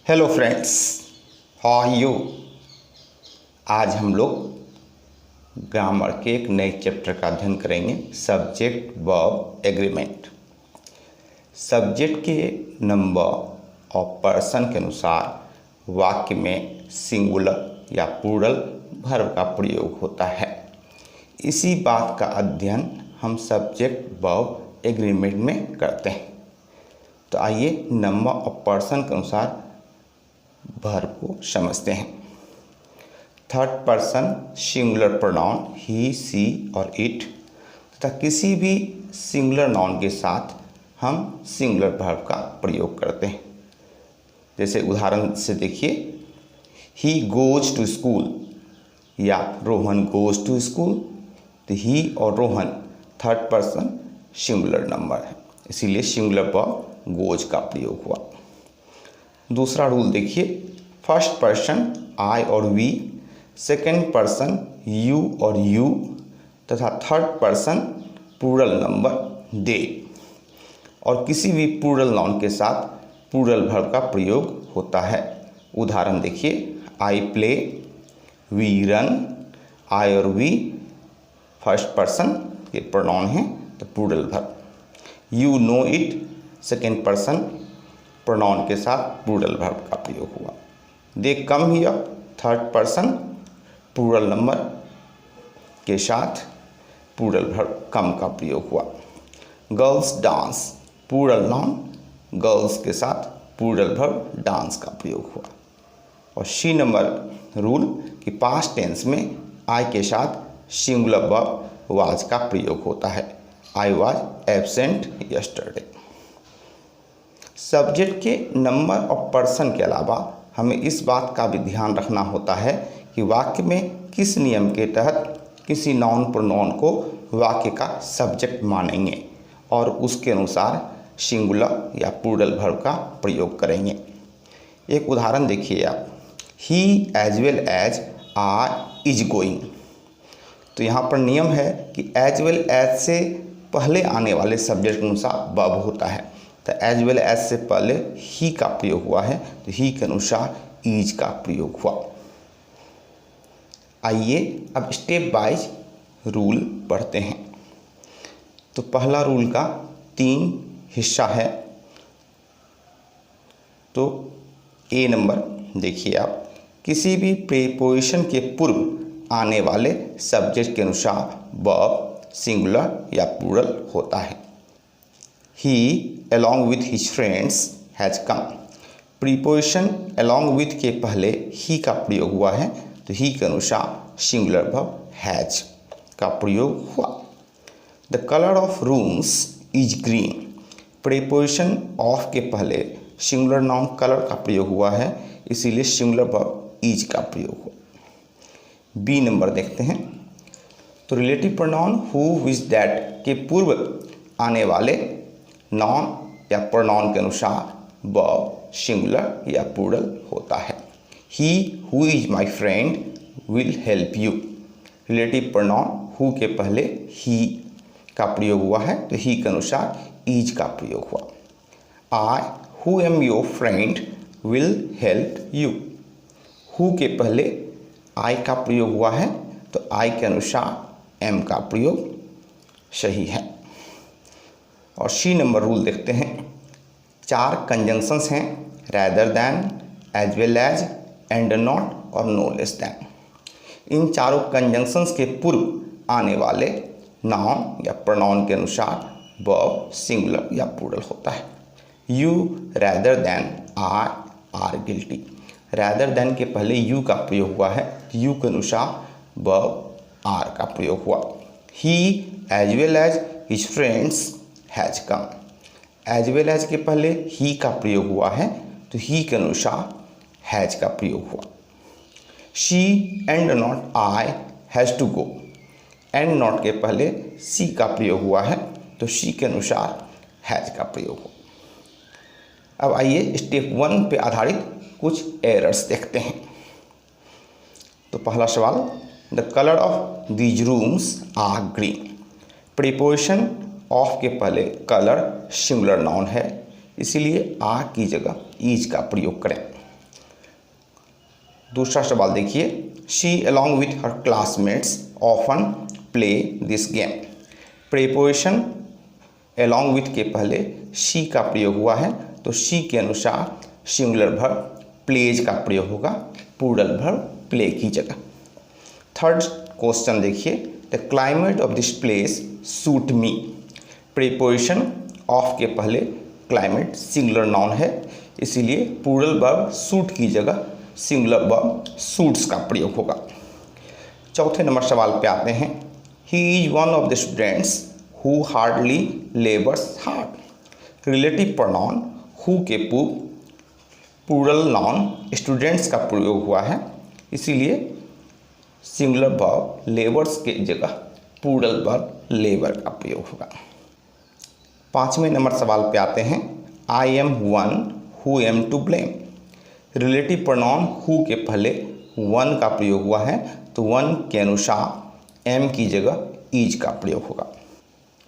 Hello friends, how are you. आज हम लोग ग्रामर के एक नए चैप्टर का अध्ययन करेंगे, सब्जेक्ट वर्ब एग्रीमेंट। सब्जेक्ट के नंबर और पर्सन के अनुसार वाक्य में सिंगुलर या प्लूरल वर्ब का प्रयोग होता है। इसी बात का अध्ययन हम सब्जेक्ट वर्ब एग्रीमेंट में करते हैं। तो आइए नंबर और पर्सन के अनुसार वर्ब को समझते हैं। थर्ड पर्सन सिंगुलर प्रोनाउन ही, सी और इट तथा किसी भी सिंगुलर नाउन के साथ हम सिंगुलर वर्ब का प्रयोग करते हैं। जैसे उदाहरण से देखिए, ही गोज टू स्कूल या रोहन गोज टू स्कूल। तो ही और Rohan third person singular number है, इसीलिए सिंगुलर वर्ब गोज का प्रयोग हुआ। दूसरा रूल देखिए, फर्स्ट पर्सन आई और वी, सेकेंड पर्सन यू और यू तथा थर्ड पर्सन प्लूरल नंबर दे। और किसी भी प्लूरल नाउन के साथ प्लूरल वर्ब का प्रयोग होता है। उदाहरण देखिए, I play, we run. I और वी फर्स्ट पर्सन ये प्रोनाउन है तो plural verb. You know it second person pronoun के साथ प्लूरल वर्ब का प्रयोग हुआ। They come here third person plural number के साथ प्लूरल वर्ब कम का प्रयोग हुआ। Girls dance plural noun girls के साथ प्लूरल वर्ब डांस का प्रयोग हुआ। और सी नंबर रूल कि पास्ट टेंस में आई के साथ सिंगुलर वर्ब वाज का प्रयोग होता है। I was absent yesterday. Subject के नंबर और पर्सन के अलावा हमें इस बात का भी ध्यान रखना होता है कि वाक्य में किस नियम के तहत किसी नाउन प्रोनाउन को वाक्य का सब्जेक्ट मानेंगे और उसके अनुसार सिंगुलर या प्लूरल वर्ब का प्रयोग करेंगे। एक उदाहरण देखिए आप, he as well as are is going. तो यहाँ पर नियम है कि एज वेल एज से पहले आने वाले सब्जेक्ट के अनुसार वर्ब होता है। तो एज वेल एज से पहले ही का प्रयोग हुआ है तो ही के अनुसार इज का प्रयोग हुआ। आइए अब स्टेप वाइज रूल पढ़ते हैं। तो पहला रूल का 3 हिस्सा है। तो ए नंबर देखिए आप, किसी भी प्रीपोजिशन के पूर्व आने वाले सब्जेक्ट के अनुसार वर्ब सिंगुलर या प्लूरल होता है। He along with his friends has come। Preposition along with के पहले ही का प्रयोग हुआ है तो ही के अनुसार सिंगुलर वर्ब हैज का प्रयोग हुआ। The colour of rooms is green. Preposition of के पहले सिंगुलर नाउन कलर का प्रयोग हुआ है, इसीलिए सिंगुलर वर्ब इज का प्रयोग हुआ। बी नंबर देखते हैं। तो relative pronoun who, which, that के पूर्व आने वाले नाउन या प्रोनाउन के अनुसार वर्ब सिंगुलर या प्लूरल होता है। He who is my friend will help you. Relative pronoun who के पहले ही का प्रयोग हुआ है तो ही के अनुसार इज का प्रयोग हुआ। I who am your friend will help you. Who के पहले आई का प्रयोग हुआ है तो आई के अनुसार एम का प्रयोग सही है। और सी नंबर रूल देखते हैं। 4 कंजंक्शंस हैं, rather than, as well as, and not और नो लेस दैन। इन चारों कंजंक्शंस के पूर्व आने वाले नाउन या प्रोनाउन के अनुसार वर्ब सिंगुलर या प्लूरल होता है। You rather than are guilty. Rather than के पहले यू का प्रयोग हुआ है तो यू के अनुसार वर्ब आर का प्रयोग हुआ। He as well as his friends has come. As well as के पहले ही का प्रयोग हुआ है तो ही के अनुसार हैज का प्रयोग हुआ। She and not I has to go. And not के पहले सी का प्रयोग हुआ है तो शी के अनुसार हैज का प्रयोग हुआ। अब आइए स्टेप 1 पे आधारित कुछ एरर्स देखते हैं। तो पहला सवाल, the colour of these rooms are green. Preposition of के पहले कलर सिंगुलर नाउन है, इसीलिए आर की जगह इज का प्रयोग करें। दूसरा सवाल देखिए, she along with her classmates often play this game. Preposition along with के पहले शी का प्रयोग हुआ है, तो शी के अनुसार सिंगुलर वर्ब प्लेज का प्रयोग होगा प्लूरल वर्ब प्ले की जगह। थर्ड क्वेश्चन देखिए, the climate of this place suit me. Preposition of के पहले क्लाइमेट सिंगुलर नाउन है, इसीलिए प्लूरल वर्ब सूट की जगह सिंगुलर वर्ब सूट्स का प्रयोग होगा। चौथे नंबर सवाल पे आते हैं, he is one of the students who hardly labours hard. Relative pronoun who के पूर्व प्लूरल नाउन स्टूडेंट्स का प्रयोग हुआ है, इसीलिए सिंगुलर वर्ब लेबर्स के जगह प्लूरल वर्ब लेबर का प्रयोग होगा। पाँचवें नंबर सवाल पे आते हैं, I am one who am to blame. Relative pronoun who के पहले वन का प्रयोग हुआ है, तो वन के अनुसार एम की जगह इज का प्रयोग होगा।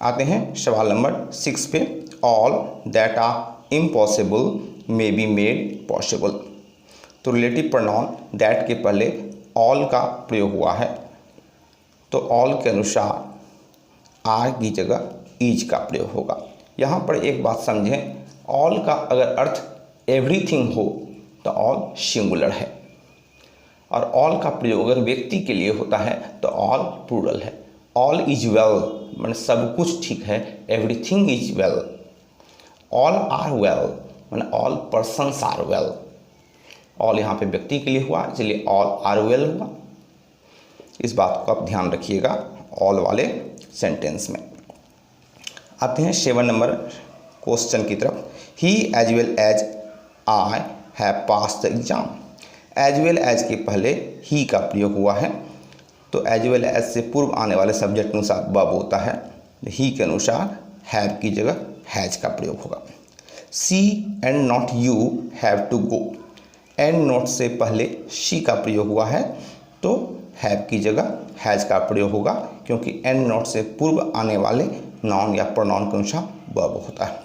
आते हैं सवाल नंबर 6 पे, all that are impossible may be made possible. तो रिलेटिव प्रोनाउन दैट के पहले ऑल का प्रयोग हुआ है, तो ऑल के अनुसार आर की जगह इज का प्रयोग होगा। यहाँ पर एक बात समझें, ऑल का अगर अर्थ एवरीथिंग हो तो ऑल सिंगुलर है, और ऑल का प्रयोग अगर व्यक्ति के लिए होता है तो ऑल प्लूरल है। ऑल इज वेल माने सब कुछ ठीक है, everything is well. All are well माने all persons are well. All यहाँ पे व्यक्ति के लिए हुआ, इसलिए ऑल आर वेल हुआ। इस बात को आप ध्यान रखिएगा ऑल वाले सेंटेंस में। आते हैं 7 नंबर क्वेश्चन की तरफ, he as well as I have pass the exam. As well as के पहले ही का प्रयोग हुआ है, तो एज वेल एज से पूर्व आने वाले सब्जेक्ट के अनुसार बब होता है, ही के अनुसार हैव की जगह हैज का प्रयोग होगा। She and not you have to go. And not से पहले शी का प्रयोग हुआ है, तो हैव की जगह हैज का प्रयोग होगा, क्योंकि एंड नॉट से पूर्व आने वाले नाउन या प्रोनाउन के अनुसार वर्ब होता है।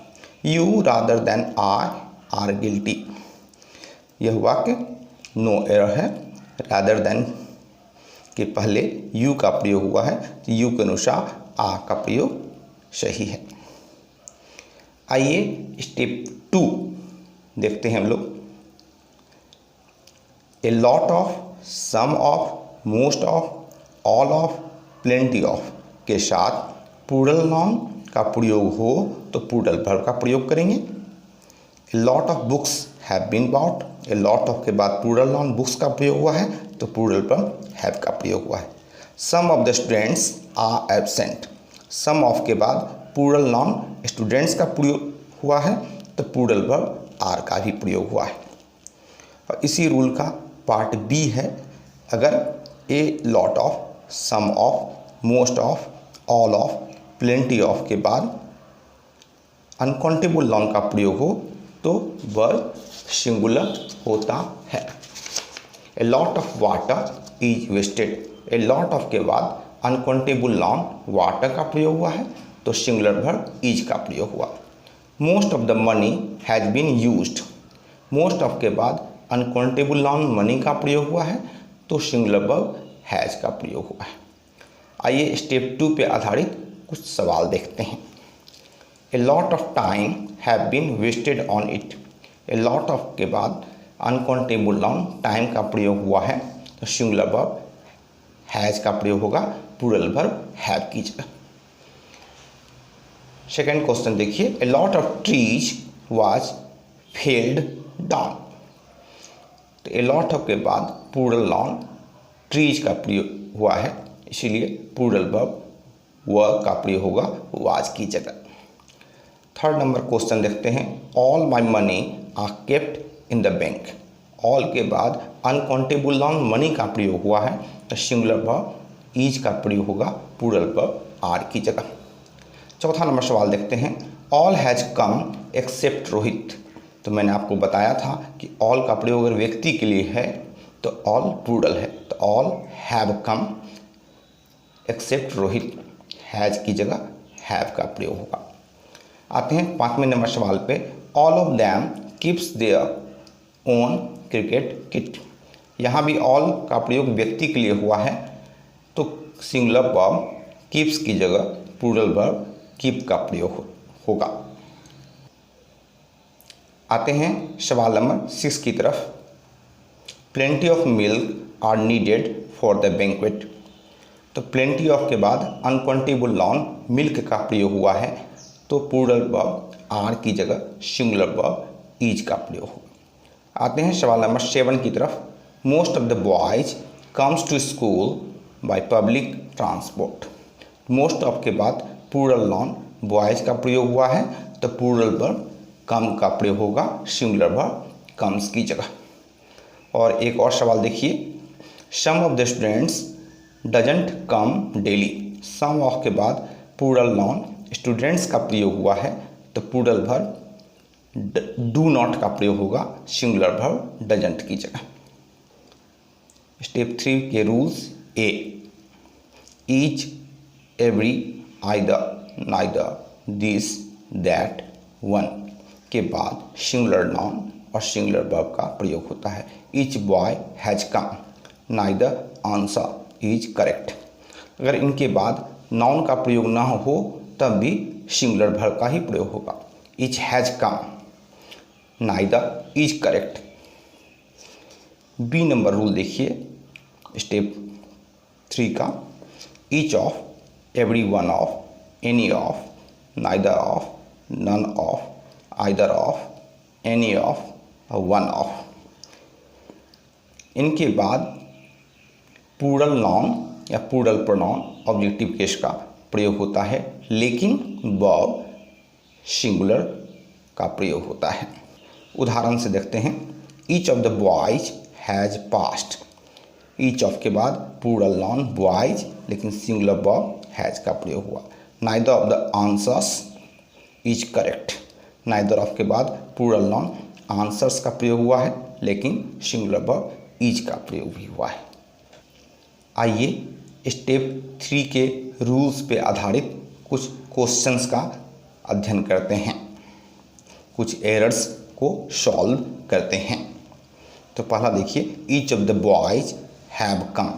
You rather than I are guilty. यह वाक्य नो एरर है। रादर देन के पहले यू का प्रयोग हुआ है, तो यू के अनुसार आ का प्रयोग सही है। आइए स्टेप 2 देखते हैं हम लोग। A lot of, some of, most of, all of, plenty of के साथ प्लूरल नाउन का प्रयोग हो तो प्लूरल वर्ब का प्रयोग करेंगे। A lot of books have been bought. A lot of के बाद प्लूरल नाउन बुक्स का प्रयोग हुआ है, तो प्लूरल वर्ब हैव का प्रयोग हुआ है। Some of the students are absent. Some of के बाद प्लूरल नाउन स्टूडेंट्स का प्रयोग हुआ है, तो प्लूरल वर्ब आर का भी प्रयोग हुआ है। और इसी रूल का पार्ट बी है, अगर a lot of, some of, most of, all of, plenty of के बाद अनकाउंटेबल नाउन का प्रयोग हो तो वर्ब सिंगुलर होता है। A lot of water is wasted. A lot of के बाद अनकाउंटेबल नाउन वाटर का प्रयोग हुआ है, तो सिंगुलर वर्ब इज का प्रयोग हुआ। Most of the money has been used. Most of के बाद अनकाउंटेबल नाउन मनी का प्रयोग हुआ है, तो सिंगुलर वर्ब हैज़ का प्रयोग हुआ है। आइए स्टेप 2 पे आधारित कुछ सवाल देखते हैं। A lot of time have been wasted on it. A lot of के बाद अनकाउंटेबल नाउन टाइम का प्रयोग हुआ है, तो सिंगुलर वर्ब हैज़ का प्रयोग होगा प्लूरल वर्ब हैव की जगह। सेकेंड क्वेश्चन देखिए, ए lot of trees was failed down. तो ए लॉट ऑफ के बाद प्लूरल नाउन ट्रीज का प्रयोग हुआ है, इसीलिए प्लूरल वर्ब वर्ब का प्रयोग होगा वाज की जगह। थर्ड नंबर क्वेश्चन देखते हैं, all my money are kept in the bank. All के बाद अनकाउंटेबल नाउन मनी का प्रयोग हुआ है, तो सिंगुलर वर्ब इज का प्रयोग होगा प्लूरल वर्ब आर की जगह। चौथा नंबर सवाल देखते हैं, all has come except Rohit. तो मैंने आपको बताया था कि ऑल का प्रयोग अगर व्यक्ति के लिए है तो ऑल प्लूरल है, तो all have come except Rohit, has की जगह हैव का प्रयोग होगा। आते हैं 5वें नंबर सवाल पे, all of them keeps their own cricket kit. यहाँ भी ऑल का प्रयोग व्यक्ति के लिए हुआ है, तो सिंगुलर वर्ब कीप्स की जगह प्लूरल वर्ब कीप का प्रयोग होगा। आते हैं सवाल नंबर 6 की तरफ। Plenty of milk are needed for the banquet. तो प्लेंटी ऑफ के बाद अनकाउंटेबल नाउन मिल्क का प्रयोग हुआ है, तो प्लूरल वर्ब आर की जगह सिंगुलर वर्ब इज का प्रयोग होगा। आते हैं सवाल नंबर 7 की तरफ। Most of the boys comes to school by public transport. Most of के बाद प्लूरल नाउन बॉयज का प्रयोग हुआ है, तो प्लूरल वर्ब कम का प्रयोग होगा सिंगुलर वर्ब कम्स की जगह। और एक और सवाल देखिए, some of the students doesn't come daily. Some of के बाद प्लूरल नाउन स्टूडेंट्स का प्रयोग हुआ है, तो प्लूरल वर्ब डू नॉट का प्रयोग होगा सिंगुलर वर्ब डजंट की जगह। स्टेप 3 के rules. A, each, every, either, neither, this, that, one के बाद सिंगुलर नाउन और सिंगुलर वर्ब का प्रयोग होता है। Each boy has come, neither answer is correct. अगर इनके बाद नाउन का प्रयोग ना हो तब भी सिंगुलर वर्ब का ही प्रयोग होगा। Each has come, neither is correct. B number rule देखिए स्टेप 3 का। Each of, every one of, any of, neither of, none of, either of, any of, one of. इनके बाद प्लूरल नाउन या plural pronoun objective case का प्रयोग होता है, लेकिन वर्ब सिंगुलर का प्रयोग होता है। उदाहरण से देखते हैं। Each of the boys has past. Each of के बाद प्लूरल नाउन बॉयज, लेकिन सिंगुलर वर्ब हैज का प्रयोग हुआ। Neither of the answers is correct. Neither of के बाद प्लूरल नाउन आंसर्स का प्रयोग हुआ है, लेकिन सिंगुलर वर्ब इज का प्रयोग भी हुआ है। आइए स्टेप 3 के रूल्स पे आधारित कुछ क्वेश्चंस का अध्ययन करते हैं, कुछ एरर्स को सॉल्व करते हैं। तो पहला देखिए, each of the boys have come.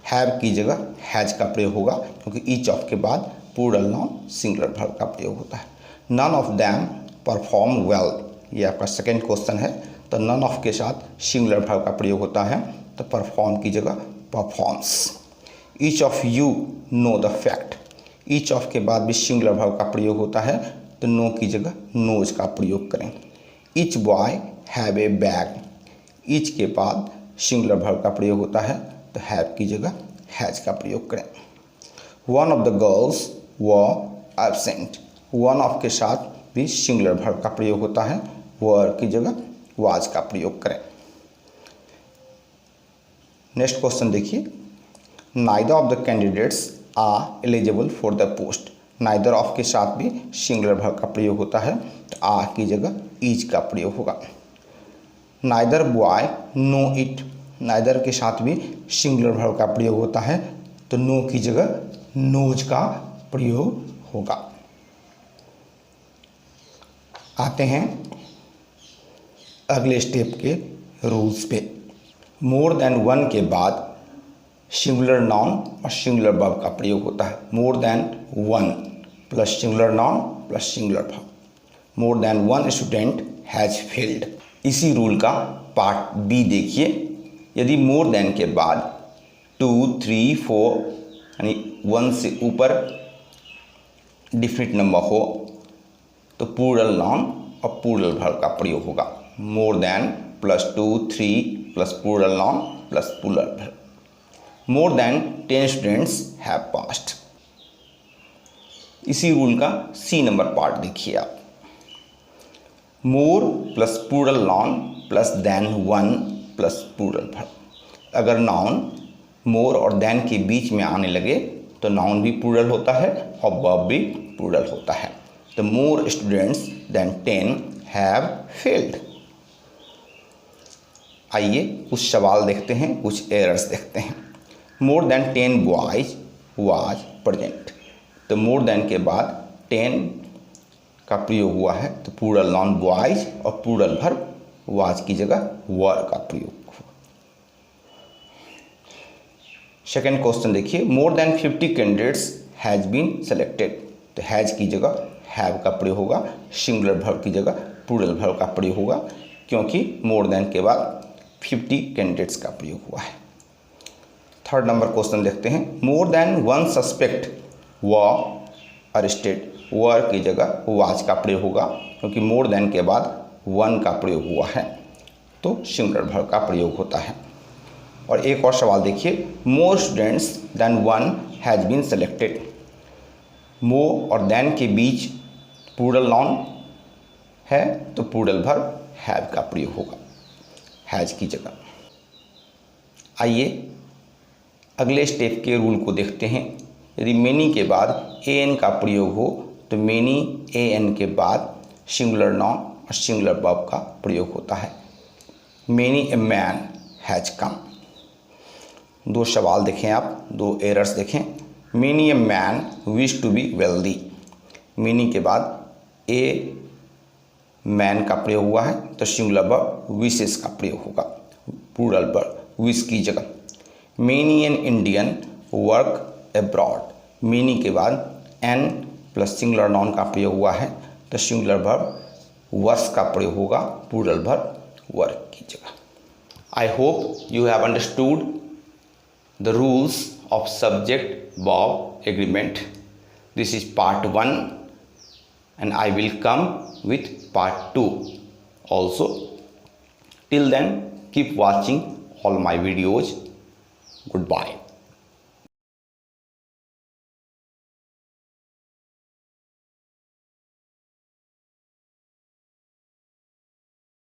Have की जगह हैज का प्रयोग होगा, क्योंकि ईच ऑफ के बाद प्लूरल नाउन सिंगुलर वर्ब का प्रयोग होता है। None of them perform well, ये आपका सेकेंड क्वेश्चन है, तो नन ऑफ के साथ सिंगुलर वर्ब का प्रयोग होता है, तो परफॉर्म की जगह performs. Each of you know the fact. Each of के बाद भी सिंगुलर वर्ब का प्रयोग होता है, तो नो की जगह नोज का प्रयोग करें। Each boy have a bag. Each के बाद सिंगुलर वर्ब का प्रयोग होता है, तो हैव की जगह हैज का प्रयोग करें। One of the girls were absent. One of के साथ भी सिंगुलर वर्ब का प्रयोग होता है, वर की जगह वाज का प्रयोग करें। नेक्स्ट क्वेश्चन देखिए, neither of the candidates are eligible for the post. Neither of के साथ भी सिंगुलर वर्ब का प्रयोग होता है, तो आर की जगह इज का प्रयोग होगा। Neither boy know it. Neither के साथ भी सिंगुलर वर्ब का प्रयोग होता है, तो नो की जगह नोज का प्रयोग होगा। आते हैं अगले स्टेप के रूल्स पे। मोर देन वन के बाद सिंगुलर नाउन और सिंगुलर वर्ब का प्रयोग होता है। More than one plus singular noun plus singular verb. More then one student has failed. इसी रूल का पार्ट बी देखिए। यदि मोर देन के बाद 2, 3, 4 यानी 1 से ऊपर डिफिनिट नंबर हो, तो प्लूरल नाउन और प्लूरल वर्ब का प्रयोग होगा। More than plus 2, 3 plus plural noun plus plural verb. More than 10 students have passed. इसी रूल का सी नंबर पार्ट देखिए आप। More plus plural noun plus than one plus plural verb. अगर noun more और than के बीच में आने लगे तो नाउन भी प्लूरल होता है और वर्ब भी प्लूरल होता है। तो more students than 10 have failed. आइए कुछ सवाल देखते हैं, कुछ एरर्स देखते हैं। More than 10 boys was present. तो मोर देन के बाद 10 का प्रयोग हुआ है, तो प्लूरल नाउन बॉयज और प्लूरल वर्ब वाज की जगह वर का प्रयोग हुआ। सेकेंड क्वेश्चन देखिए, more than 50 candidates has been selected. तो हैज़ की जगह हैव का प्रयोग होगा, सिंगुलर वर्ब की जगह प्लूरल वर्ब का प्रयोग होगा, क्योंकि मोर देन के बाद 50 कैंडिडेट्स का प्रयोग हुआ है। थर्ड नंबर क्वेश्चन देखते हैं, मोर देन वन सस्पेक्ट व अरेस्टेड। वर की जगह वाज का प्रयोग होगा, क्योंकि मोर देन के बाद वन का प्रयोग हुआ है, तो सिंगुलर वर्ब का प्रयोग होता है। और एक और सवाल देखिए, more students than one has been selected. More और देन के बीच प्लूरल नाउन है, तो प्लूरल वर्ब हैव का प्रयोग होगा हैज़ की जगह। आइए अगले स्टेप के रूल को देखते हैं। यदि मेनी के बाद ए एन का प्रयोग हो तो मेनी ए एन के बाद सिंगुलर नाउन और सिंगुलर वर्ब का प्रयोग होता है। Many a man has come. दो सवाल देखें आप, दो एरर्स देखें। Many a man wish to be wealthy. Many के बाद ए मैन का प्रयोग हुआ है, तो सिंगुलर वर्ब विशेष का प्रयोग होगा, प्लूरल वर्ब विश की जगह। Many an Indian work abroad. Many के बाद एन प्लस सिंगुलर नाउन का प्रयोग हुआ है, तो सिंगुलर वर्ब वर्क्स का प्रयोग होगा, प्लूरल वर्ब वर्क की जगह। I hope you have understood the rules of subject verb agreement. This is part 1 and I will come with part 2 also. Till then, keep watching all my videos. Goodbye.